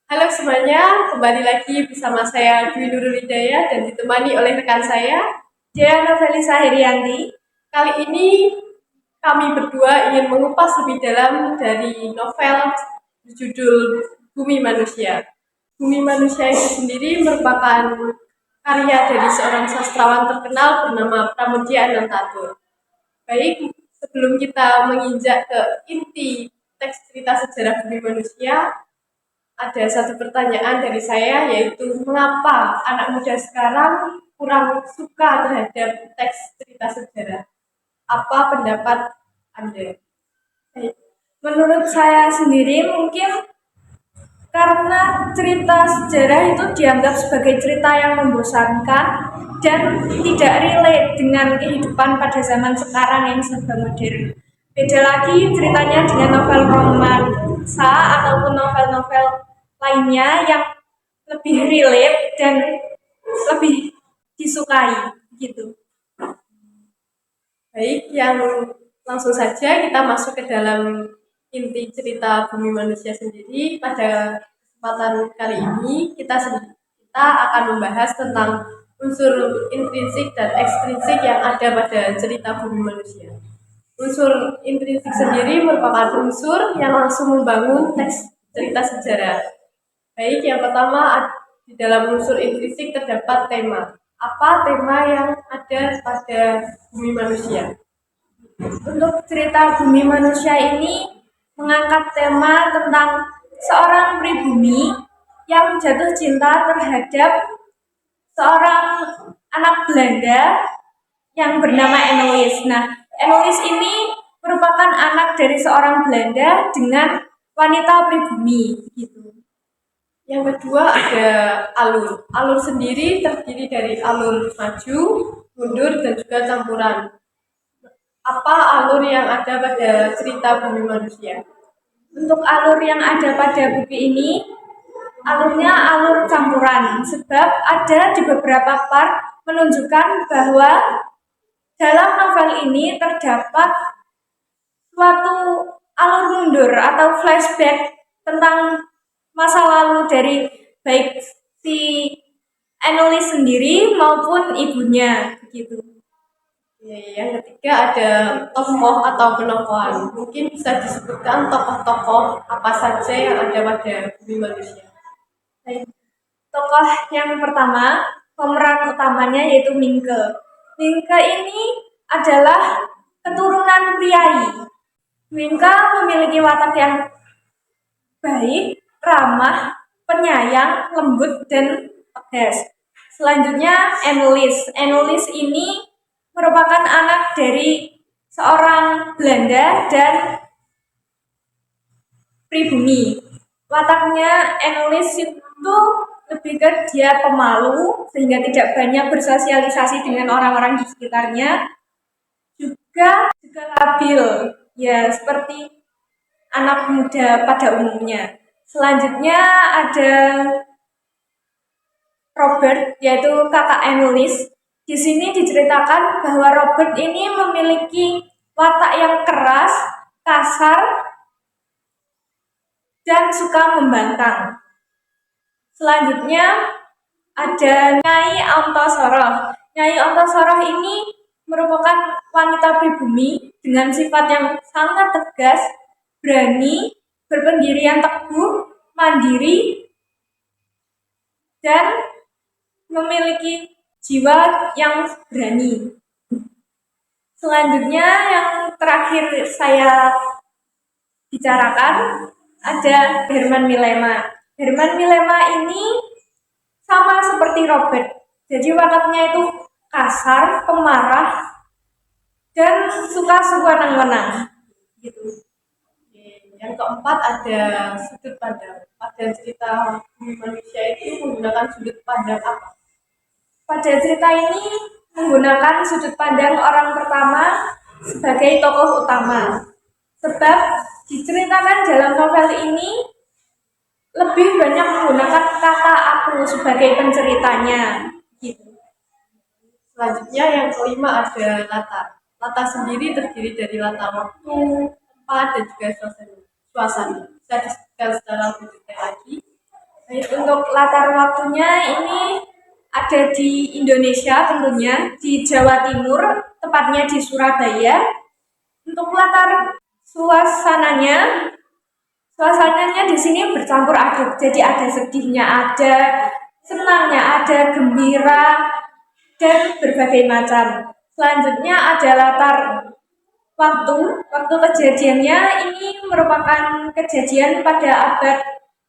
Halo semuanya, kembali lagi bersama saya Dwi Nurul Hidayah dan ditemani oleh rekan saya. Dea Novelisa Herianti. Kali ini kami berdua ingin mengupas lebih dalam dari novel berjudul Bumi Manusia. Bumi Manusia itu sendiri merupakan karya dari seorang sastrawan terkenal bernama Pramudia Anantatur. Baik, sebelum kita menginjak ke inti teks cerita sejarah Bumi Manusia, ada satu pertanyaan dari saya, yaitu mengapa anak muda sekarang kurang suka terhadap teks cerita sejarah? Apa pendapat Anda? Menurut saya sendiri mungkin karena cerita sejarah itu dianggap sebagai cerita yang membosankan dan tidak relate dengan kehidupan pada zaman sekarang yang serba modern. Beda lagi ceritanya dengan novel romansa ataupun novel-novel lainnya yang lebih relate dan lebih disukai gitu. Baik, yang langsung saja kita masuk ke dalam inti cerita Bumi Manusia sendiri. Pada kesempatan kali ini kita akan membahas tentang unsur intrinsik dan ekstrinsik yang ada pada cerita Bumi Manusia. Unsur intrinsik sendiri merupakan unsur yang langsung membangun teks cerita sejarah. Baik, yang pertama di dalam unsur intrinsik terdapat tema. Apa tema yang ada pada Bumi Manusia? Untuk cerita Bumi Manusia ini mengangkat tema tentang seorang pribumi yang jatuh cinta terhadap seorang anak Belanda yang bernama Enolis. Nah, Enolis ini merupakan anak dari seorang Belanda dengan wanita pribumi gitu. Yang kedua ada alur. Alur sendiri terdiri dari alur maju, mundur, dan juga campuran. Apa alur yang ada pada cerita Bumi Manusia? Untuk alur yang ada pada buku ini, alurnya alur campuran, sebab ada di beberapa part menunjukkan bahwa dalam novel ini terdapat suatu alur mundur atau flashback tentang masa lalu dari baik si Enolis sendiri maupun ibunya gitu. Yang ketiga ada tokoh atau penokohan. Mungkin bisa disebutkan tokoh-tokoh apa saja yang ada pada Bumi Manusia. Baik. Tokoh yang pertama, pemeran utamanya yaitu Mingke. Mingke ini adalah keturunan priai. Mingke memiliki watak yang baik, ramah, penyayang, lembut, dan tegas. Selanjutnya, Enolis. Enolis ini merupakan anak dari seorang Belanda dan pribumi. Wataknya Enolis itu lebih ke dia pemalu sehingga tidak banyak bersosialisasi dengan orang-orang di sekitarnya. Juga labil, ya seperti anak muda pada umumnya. Selanjutnya ada Robert, yaitu kakak Enolis. Di sini diceritakan bahwa Robert ini memiliki watak yang keras, kasar, dan suka membantang. Selanjutnya ada Nyai Antasoroh. Nyai Antasoroh ini merupakan wanita pribumi dengan sifat yang sangat tegas, berani, berpendirian teguh, mandiri, dan memiliki jiwa yang berani. Selanjutnya yang terakhir saya bicarakan ada Herman Milema. Herman Milema ini sama seperti Robert. Jadi wataknya itu kasar, pemarah, dan suka sewenang-wenang. Gitu. Yang keempat ada sudut pandang. Pada cerita Bumi Manusia itu menggunakan sudut pandang apa? Pada cerita ini menggunakan sudut pandang orang pertama sebagai tokoh utama. Sebab diceritakan dalam novel ini lebih banyak menggunakan kata aku sebagai penceritanya. Gitu. Selanjutnya yang kelima ada latar. Latar sendiri terdiri dari latar waktu, tempat, dan juga suasana. Bisa disebutkan secara lebih detail lagi. Baik, untuk latar waktunya ini ada di Indonesia tentunya, di Jawa Timur, tepatnya di Surabaya. Untuk latar suasananya, suasananya di sini bercampur aduk. Jadi ada sedihnya, ada senangnya, ada gembira, dan berbagai macam. Selanjutnya ada latar waktu. Waktu kejadiannya ini merupakan kejadian pada abad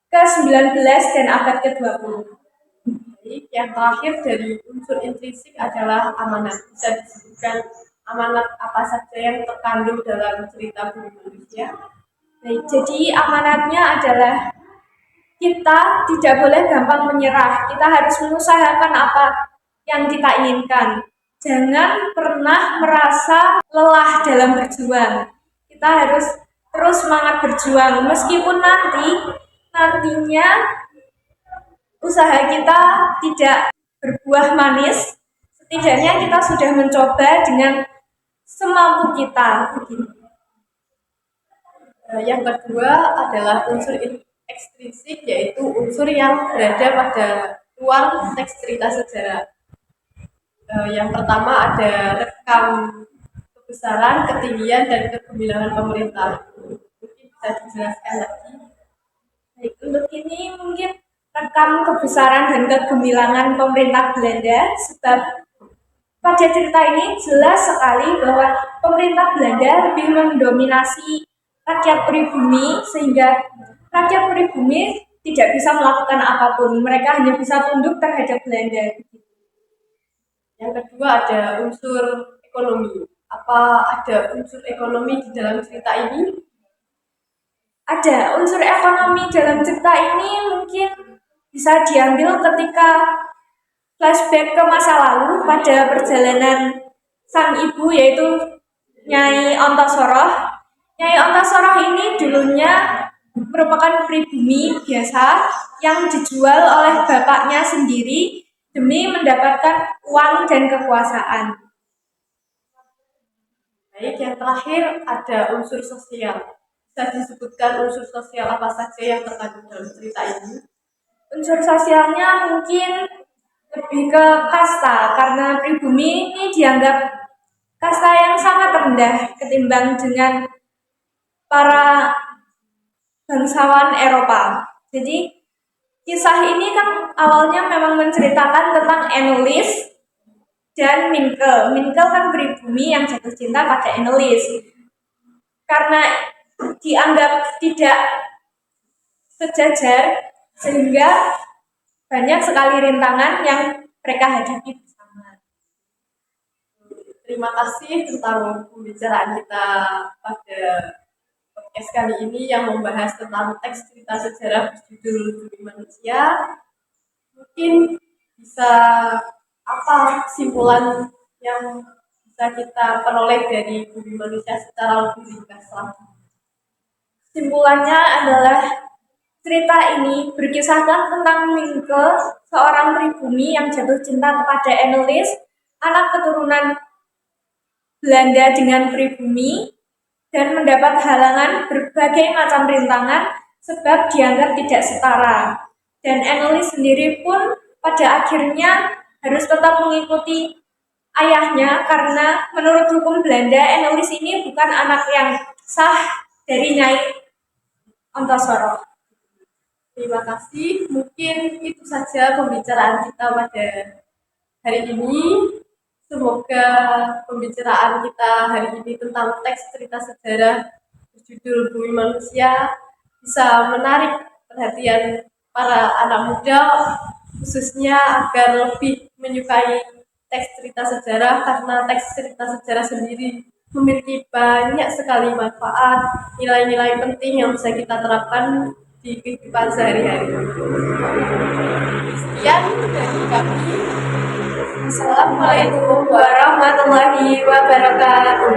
ke-19 dan abad ke-20. Baik, yang terakhir dari unsur intrinsik adalah amanat. Bisa disebutkan amanat apa saja yang terkandung dalam cerita bumi manusia? Baik, jadi amanatnya adalah kita tidak boleh gampang menyerah. Kita harus mengusahakan apa yang kita inginkan. Jangan pernah merasa lelah dalam berjuang. Kita harus terus semangat berjuang meskipun nantinya usaha kita tidak berbuah manis. Setidaknya kita sudah mencoba dengan semampu kita. Yang kedua adalah unsur ekstrinsik, yaitu unsur yang berada pada luar teks cerita sejarah. Yang pertama ada rekam kebesaran, ketinggian, dan kegemilangan pemerintah. Mungkin bisa dijelaskan lagi. Baik, untuk ini mungkin rekam kebesaran dan kegemilangan pemerintah Belanda, sebab pada cerita ini jelas sekali bahwa pemerintah Belanda lebih mendominasi rakyat pribumi sehingga rakyat pribumi tidak bisa melakukan apapun. Mereka hanya bisa tunduk terhadap Belanda. Yang kedua ada unsur ekonomi. Apa ada unsur ekonomi di dalam cerita ini? Ada unsur ekonomi dalam cerita ini mungkin bisa diambil ketika flashback ke masa lalu pada perjalanan sang ibu yaitu Nyai Antasoroh. Nyai Antasoroh ini dulunya merupakan pribumi biasa yang dijual oleh bapaknya sendiri demi mendapatkan uang dan kekuasaan. Baik, yang terakhir ada unsur sosial. Bisa disebutkan unsur sosial apa saja yang terkandung dalam cerita ini? Unsur sosialnya mungkin lebih ke kasta, karena pribumi ini dianggap kasta yang sangat rendah ketimbang dengan para bangsawan Eropa. Jadi kisah ini kan awalnya memang menceritakan tentang Enolis dan Minkel. Minkel kan pribumi yang jatuh cinta pada Enolis. Karena dianggap tidak sejajar sehingga banyak sekali rintangan yang mereka hadapi bersama. Terima kasih tentang pembicaraan kita pada podcast kali ini yang membahas tentang teks cerita sejarah berjudul Bumi Manusia. Mungkin bisa apa kesimpulan yang bisa kita peroleh dari Bumi Manusia secara lebih ringkas lagi? Kesimpulannya adalah cerita ini berkisahkan tentang Minke, seorang pribumi yang jatuh cinta kepada Enolis, anak keturunan Belanda dengan pribumi, dan mendapat halangan berbagai macam rintangan sebab dianggap tidak setara. Dan Enolis sendiri pun pada akhirnya harus tetap mengikuti ayahnya karena menurut hukum Belanda, Enolis ini bukan anak yang sah dari Nyai Antasoroh. Terima kasih. Mungkin itu saja pembicaraan kita pada hari ini. Semoga pembicaraan kita hari ini tentang teks cerita sejarah berjudul Bumi Manusia bisa menarik perhatian para anak muda, khususnya agar lebih menyukai teks cerita sejarah, karena teks cerita sejarah sendiri memiliki banyak sekali manfaat, nilai-nilai penting yang bisa kita terapkan di kehidupan sehari-hari. Sekian dari kami. Assalamualaikum warahmatullahi wabarakatuh.